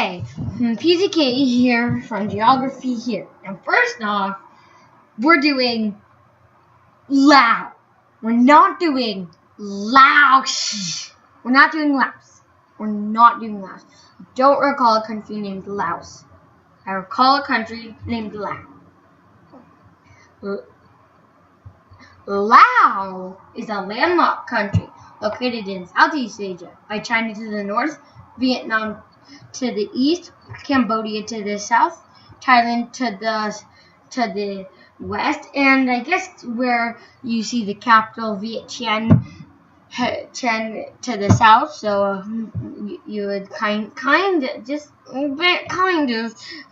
Okay, PZK here from Geography here. And first off, we're doing Laos. We're not doing Laos. We're not doing Laos. We're not doing Laos. I don't recall a country named Laos. I recall a country named Laos. Laos is a landlocked country located in Southeast Asia, by China to the north, Vietnam to the east, Cambodia to the south, Thailand to the west, and I guess where you see the capital Vientiane to the south. So you would kind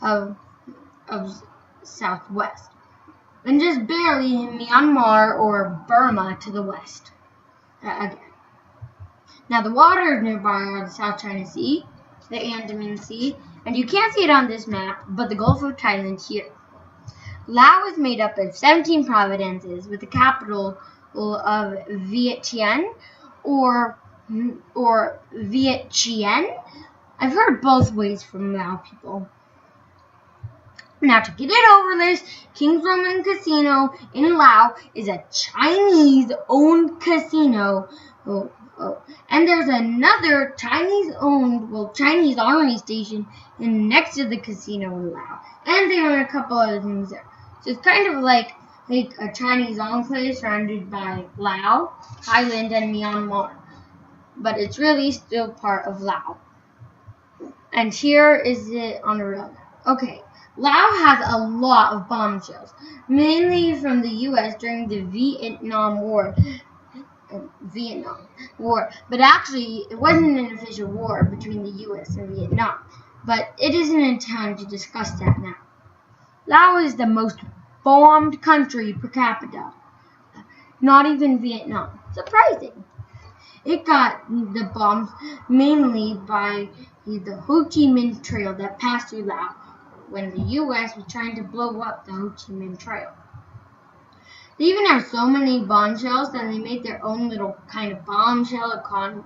of southwest, and just barely Myanmar or Burma to the west. Again. Now the waters nearby are the South China Sea, the Andaman Sea, and you can't see it on this map, but the Gulf of Thailand here. Laos is made up of 17 provinces with the capital of Vientiane or Vientiane. I've heard both ways from Lao people. Now to get it over this, King's Roman Casino in Laos is a Chinese-owned casino. And there's another Chinese army station next to the casino in Laos. And they own a couple other things there. So it's kind of like a Chinese enclave surrounded by Laos, Thailand, and Myanmar. But it's really still part of Laos. And here is it on the road. Okay, Laos has a lot of bombshells, mainly from the U.S. during the Vietnam War. But actually it wasn't an official war between the US and Vietnam, but it isn't in time to discuss that now. Laos is the most bombed country per capita, not even Vietnam. Surprising. It got the bombs mainly by the Ho Chi Minh Trail that passed through Laos when the US was trying to blow up the Ho Chi Minh Trail. They even have so many bombshells that they made their own little kind of bombshell economy.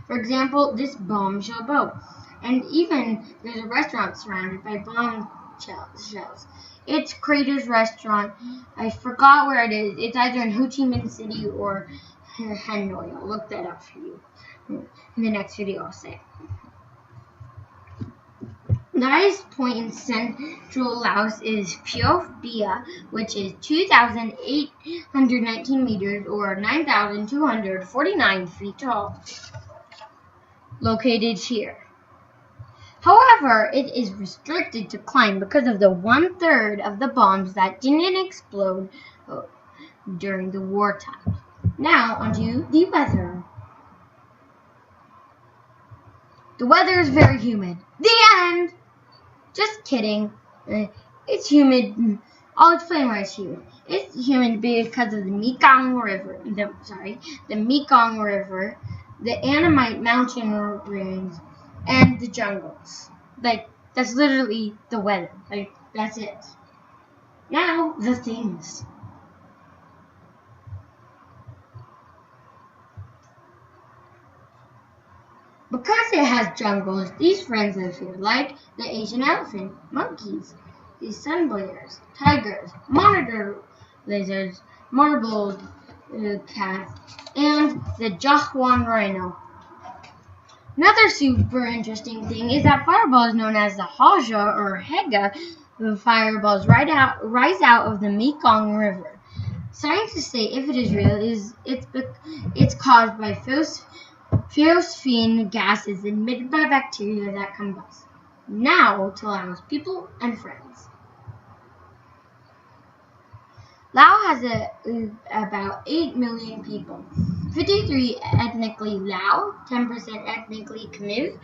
For example, this bombshell boat. And even there's a restaurant surrounded by bombshells. It's Crater's Restaurant. I forgot where it is. It's either in Ho Chi Minh City or Hanoi. I'll look that up for you in the next video, I'll say. The highest point in central Laos is Pheo Bia, which is 2,819 meters or 9,249 feet tall, located here. However, it is restricted to climb because of the 1/3 of the bombs that didn't explode during the wartime. Now, onto the weather. The weather is very humid. The end! Just kidding. It's humid. I'll explain why it's humid. It's humid because of the Mekong River. The Mekong River, the Annamite mountain range, and the jungles. That's literally the weather. That's it. Now, the things. Because it has jungles, these friends live here, like the Asian elephant, monkeys, the sun bears, tigers, monitor lizards, marbled cats, and the Jahuan rhino. Another super interesting thing is that fireballs known as the Haja or Hega fireballs rise out of the Mekong River. Scientists say if it is real, it's caused by phosphine gases emitted by bacteria that combust. Now to Laos people and friends. Laos has about 8 million people. 53 ethnically Lao, 10% ethnically Khmer,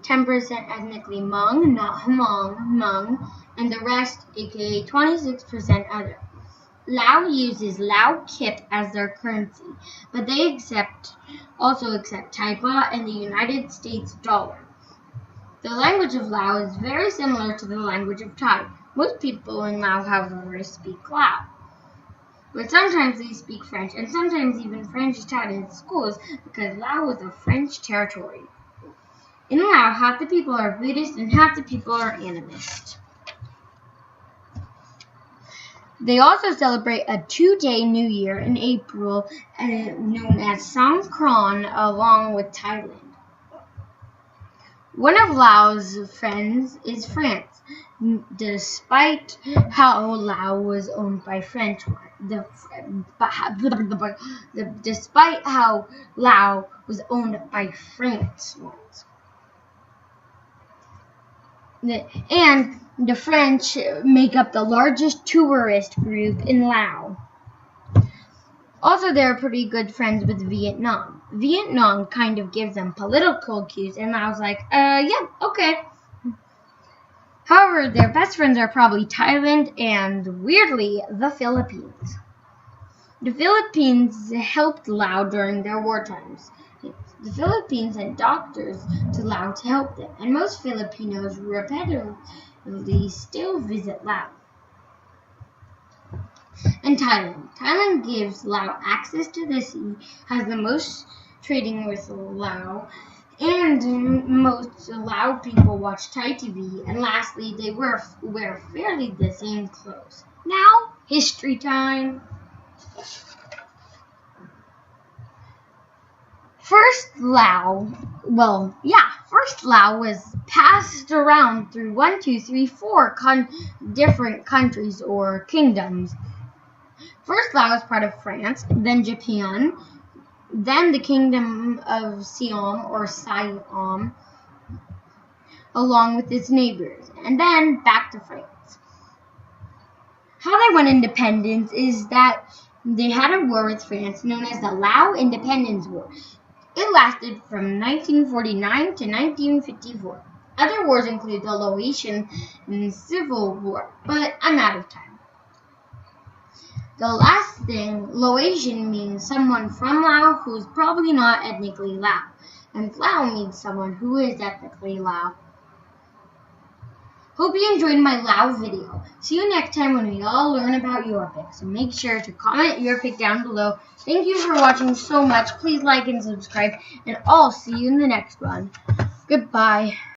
10% ethnically Hmong, not Hmong, Hmong, and the rest, aka 26% other. Laos uses Lao Kip as their currency, but they also accept Thai baht and the United States dollar. The language of Lao is very similar to the language of Thai. Most people in Laos, however, speak Lao. But sometimes they speak French, and sometimes even French is taught in schools because Laos is a French territory. In Laos, half the people are Buddhist and half the people are animist. They also celebrate a 2-day New Year in April known as Songkran along with Thailand. One of Laos' friends is France. Despite how Laos was owned by France once. And the French make up the largest tourist group in Laos. Also, they're pretty good friends with Vietnam. Vietnam kind of gives them political cues, and Laos like, yeah, okay. However, their best friends are probably Thailand and, weirdly, the Philippines. The Philippines helped Laos during their war times. The Philippines sent doctors to Laos to help them, and most Filipinos repetitively still visit Laos. And Thailand. Thailand gives Laos access to the sea, has the most trading with Laos, and most Lao people watch Thai TV, and lastly, they wear fairly the same clothes. Now, history time. First Laos was passed around through 4 different countries or kingdoms. First Laos was part of France, then Japan, then the Kingdom of Siam or Siam, along with its neighbors, and then back to France. How they won independence is that they had a war with France known as the Lao Independence War. It lasted from 1949 to 1954. Other wars include the Laotian Civil War, but I'm out of time. The last thing, Laotian means someone from Laos who's probably not ethnically Lao, and Lao means someone who is ethnically Lao. Hope you enjoyed my Lao video. See you next time when we all learn about your pick. So make sure to comment your pick down below. Thank you for watching so much. Please like and subscribe, and I'll see you in the next one. Goodbye.